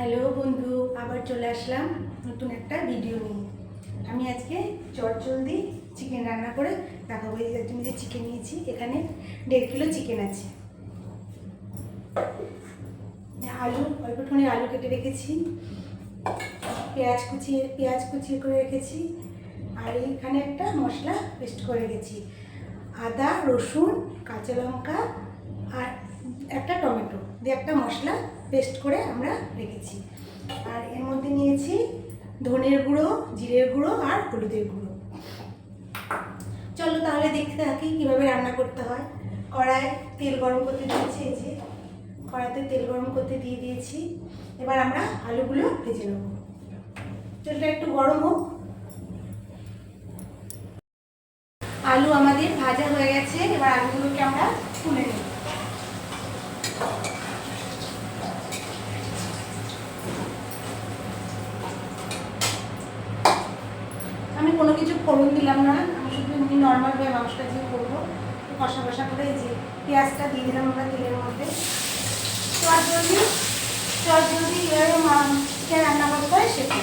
Hello বন্ধু, আবার চলে আসলাম নতুন একটা ভিডিও নিয়ে। আমি আজকে চটজলদি চিকেন রান্না করে দেখাবো। এই যে চিকেন নিয়েছি, এখানে 1.5 কিলো চিকেন আছে। আলু অল্পখানি আলু কেটে রেখেছি, পেঁয়াজ কুচিয়ে করে রেখেছি, আর এইখানে একটা মশলা পেস্ট করে রেখেছি। আদা, রসুন, কাঁচা লঙ্কা আর একটা টমেটো দিয়ে একটা মশলা পেস্ট করে আমরা রেখেছি। আর এর মধ্যে নিয়েছি ধনের গুঁড়ো, জিরের গুঁড়ো আর হলুদের গুঁড়ো। চলো তাহলে দেখতে থাকি কীভাবে রান্না করতে হয়। কড়ায় তেল গরম করতে দিয়েছি, এই যে কড়াতে তেল গরম করতে দিয়ে দিয়েছি। এবার আমরা আলুগুলো ভেজে নেব। তেলটা একটু গরম হোক। আলু আমাদের ভাজা হয়ে গেছে, এবার আলুগুলোকে আমরা তুলে নেব। আমি কোনো কিছু ফোড়ন দিলাম না, আমি শুধু এমনি নর্মালভাবে মাংসটা দিয়ে করবো। কষা কষা করে এই যে পেঁয়াজটা দিয়ে দিলাম আমরা তেলের মধ্যে। চটজলদি কীভাবে চিকেন রান্না করতে হয় সেটা।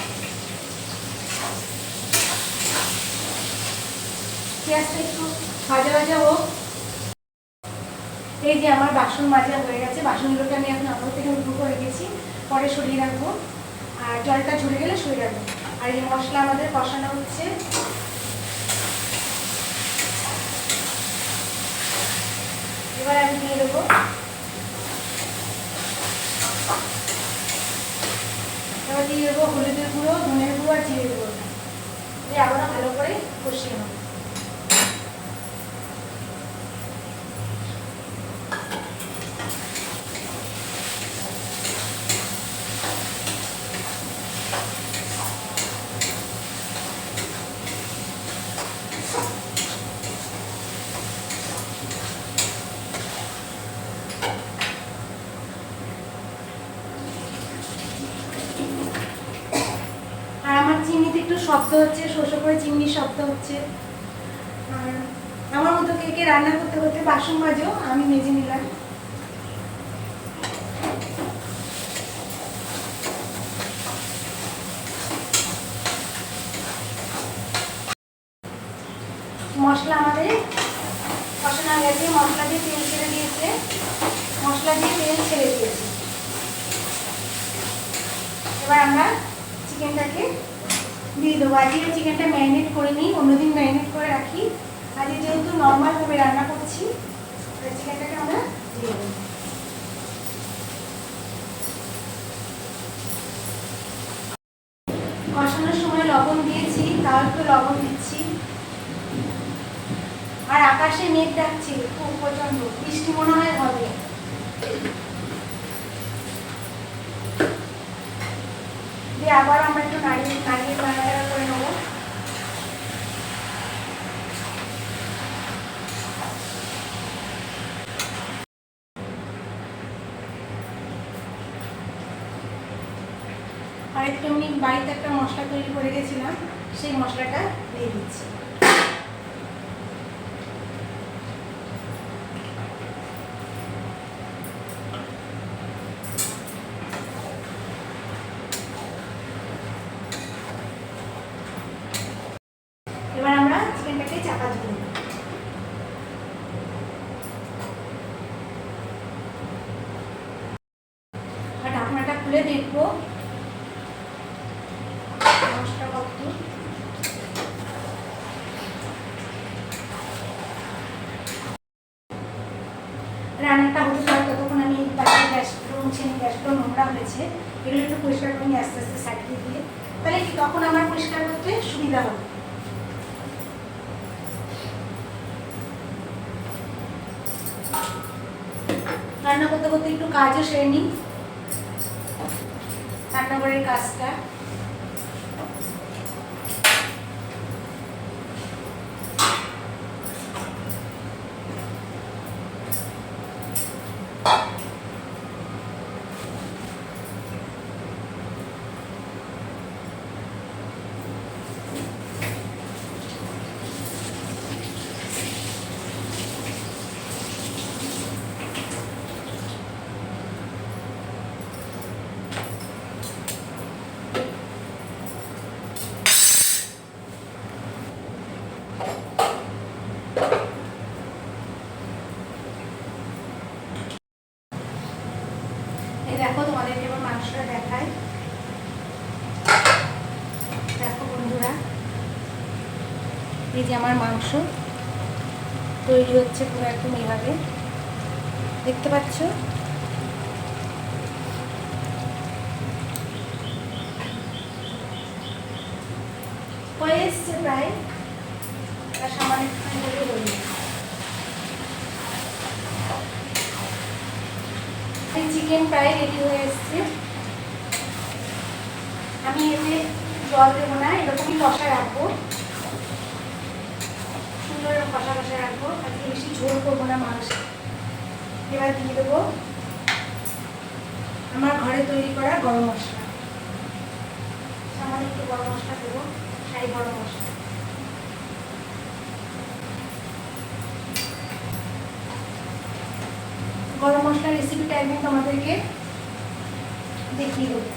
পেঁয়াজটা একটু ভাজা ভাজা হোক। এই যে আমার বাসন মাজা হয়ে গেছে, বাসনগুলোকে আমি এখন আপাতত থেকে উঠবো করে রেখেছি, পরে সরিয়ে রাখবো। আর জলটা ঝরে গেলে সরিয়ে রাখবো। আর এই মশলা আমাদের কষানো হচ্ছে। এবার আমি দিয়ে দেবো হলুদের গুঁড়ো, ধনের গুঁড়ো আর জিরের গুঁড়ো। দিয়ে আবার ভালো করে কষিয়ে নেবো। চিমনিতে একটু শব্দ হচ্ছে, শোষো করে চিমনির শব্দ হচ্ছে। আর আমার মতো কে কে রান্না করতে করতে বাসন মাজো, আমি মেজে নিলাম। মশলা আমাদের কষানো গেছে, মশলা দিয়ে তেল ছেড়ে দিয়েছে। এবার আমরা চিকেনটাকে দিয়ে দেবো। আজকে চিকেনটা ম্যারিনেট করে নিই, অন্যদিন ম্যারিনেট করে রাখি। আজকে যেহেতু নর্মালভাবে রান্না করছি, চিকেনটাকে আমরা দিয়ে দেবো। কষানোর সময় লবণ দিয়েছি, তাও একটু লবণ দিচ্ছি। আর আকাশে মেঘ ডাকছে খুব প্রচন্ড, বৃষ্টি মনে হয় হবে। দিয়ে আবার আমরা একটু নাড়িয়ে নাড়াচাড়া করে নেবো। আর একটু আমি বাড়িতে একটা মশলা তৈরি করে গেছিলাম, সেই মশলাটা দিয়ে দিচ্ছি। এবার আমরা চিকেনটাকে চাপা দিয়ে দেবো। আর ঢাকনাটা খুলে দেখবো মশলা কত। রান্নাটা হতে পারে ততক্ষণ আমি গ্যাসগুলো মুছে নিই। গ্যাসগুলো নোংরা হয়েছে, এগুলো একটু পরিষ্কার করে নিই আস্তে আস্তে সাইড দিয়ে, তাহলে কি তখন আমার পরিষ্কার করতে সুবিধা হবে। রান্না করতে করতে একটু কাজও সেরে নিই, রান্নাঘরের কাজটা। দেখো তোমাদেরকে এবার মাংসটা দেখাই। দেখো বন্ধুরা, এই যে আমার মাংস তৈরি হচ্ছে পুরো একদম এইভাবে, দেখতে পাচ্ছ? হয়ে এসছে প্রায়, সামান্য চিকেন প্রায় রেডি হয়ে এসছে। আমি এতে জল দেবো না, এরকমই কষা রাখবো, সুন্দর কষা কষা রাখবো, আজকে বেশি ঝোল করবো না মাংস। এবার দিয়ে দেবো আমার ঘরে তৈরি করা গরম মশলা, সামান্য একটু গরম মশলা দেবো, শাহি গরম মশলা। গরম মশলার রেসিপিটা একদিন তোমাদেরকে দেখিয়ে দেবো।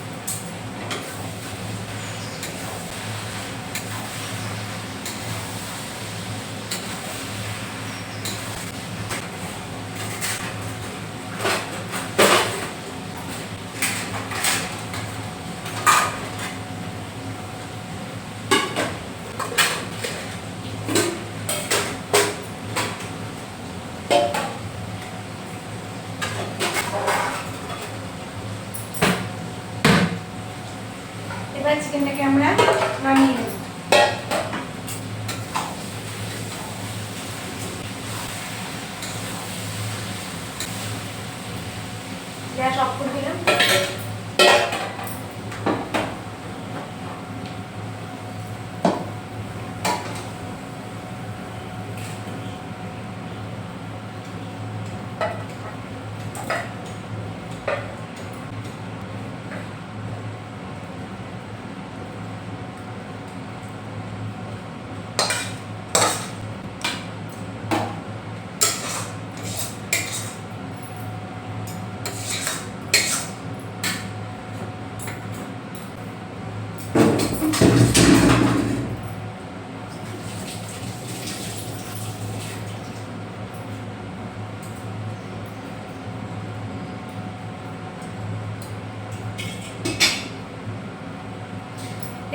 এবার চিকেনটাকে আমরা নামিয়ে নেব। গ্যাস অফ করে দিলাম।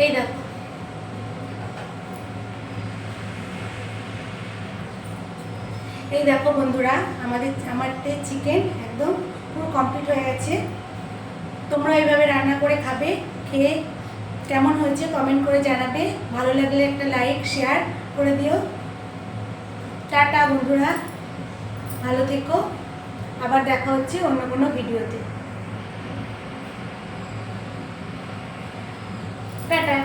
এই দেখো, এই দেখো বন্ধুরা, আমাদের চিকেন একদম পুরো কমপ্লিট হয়ে গেছে। তোমরা এইভাবে রান্না করে খাবে, খেয়ে কেমন হয়েছে কমেন্ট করে জানাবে। ভালো লাগলে একটা লাইক শেয়ার করে দিও। টাটা বন্ধুরা, ভালো থেকো, আবার দেখা হচ্ছে অন্য কোনো ভিডিওতে। টাটা।